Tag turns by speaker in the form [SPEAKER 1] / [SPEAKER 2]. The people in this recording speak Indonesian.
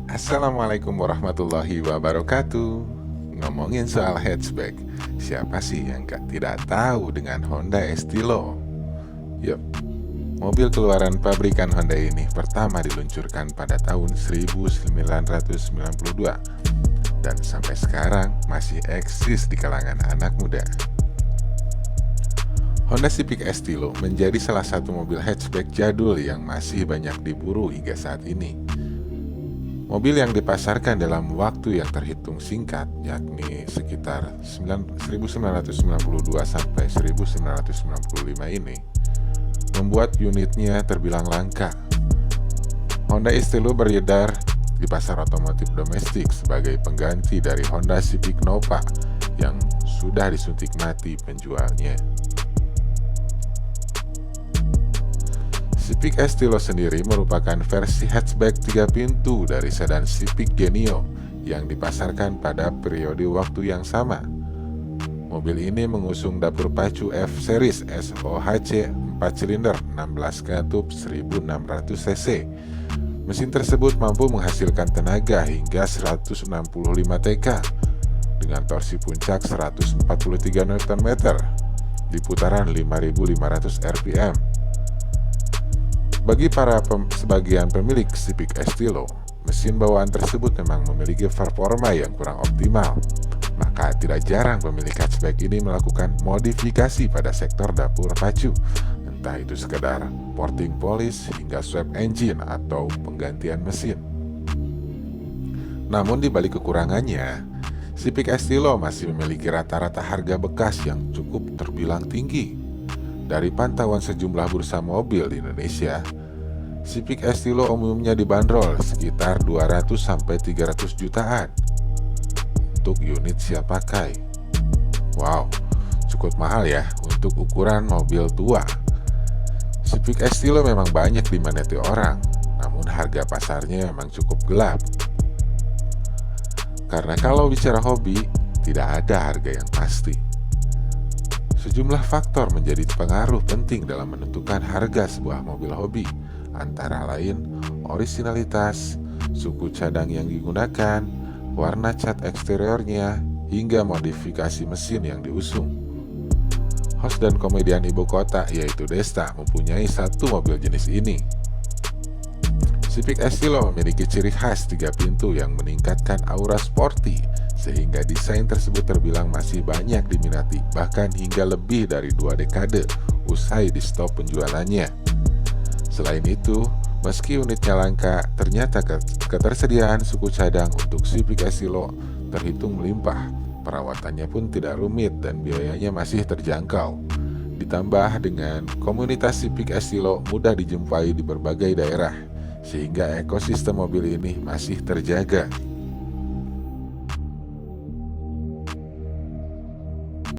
[SPEAKER 1] Assalamualaikum warahmatullahi wabarakatuh. Ngomongin soal hatchback, siapa sih yang tidak tahu dengan Honda Estilo? Yuk, mobil keluaran pabrikan Honda ini pertama diluncurkan pada tahun 1992 dan sampai sekarang masih eksis di kalangan anak muda. Honda Civic Estilo menjadi salah satu mobil hatchback jadul yang masih banyak diburu hingga saat ini. Mobil yang dipasarkan dalam waktu yang terhitung singkat, yakni sekitar 1992 sampai 1995 ini, membuat unitnya terbilang langka. Honda Estilo beredar di pasar otomotif domestik sebagai pengganti dari Honda Civic Nova yang sudah disuntik mati penjualnya. Civic Estilo sendiri merupakan versi hatchback 3 pintu dari sedan Civic Genio yang dipasarkan pada periode waktu yang sama. Mobil ini mengusung dapur pacu F-Series SOHC 4 silinder 16 katup 1600 cc. Mesin tersebut mampu menghasilkan tenaga hingga 165 TK dengan torsi puncak 143 Nm di putaran 5500 rpm. Bagi sebagian pemilik Civic Estilo, mesin bawaan tersebut memang memiliki performa yang kurang optimal. Maka tidak jarang pemilik hatchback ini melakukan modifikasi pada sektor dapur pacu, entah itu sekedar porting polish hingga swap engine atau penggantian mesin. Namun di balik kekurangannya, Civic Estilo masih memiliki rata-rata harga bekas yang cukup terbilang tinggi. Dari pantauan sejumlah bursa mobil di Indonesia, Civic Estilo umumnya dibanderol sekitar 200-300 jutaan untuk unit siap pakai. Wow, cukup mahal ya untuk ukuran mobil tua. Civic Estilo memang banyak diminati orang, namun harga pasarnya memang cukup gelap. Karena kalau bicara hobi, tidak ada harga yang pasti. Sejumlah faktor menjadi pengaruh penting dalam menentukan harga sebuah mobil hobi, antara lain orisinalitas, suku cadang yang digunakan, warna cat eksteriornya, hingga modifikasi mesin yang diusung. Host dan komedian ibu kota yaitu Desta mempunyai satu mobil jenis ini. Civic Estilo memiliki ciri khas 3 pintu yang meningkatkan aura sporty, sehingga desain tersebut terbilang masih banyak diminati, bahkan hingga lebih dari 2 dekade usai di stop penjualannya. Selain itu, meski unitnya langka, ternyata ketersediaan suku cadang untuk Civic Estilo terhitung melimpah. Perawatannya pun tidak rumit dan biayanya masih terjangkau. Ditambah dengan komunitas Civic Estilo mudah dijumpai di berbagai daerah, sehingga ekosistem mobil ini masih terjaga.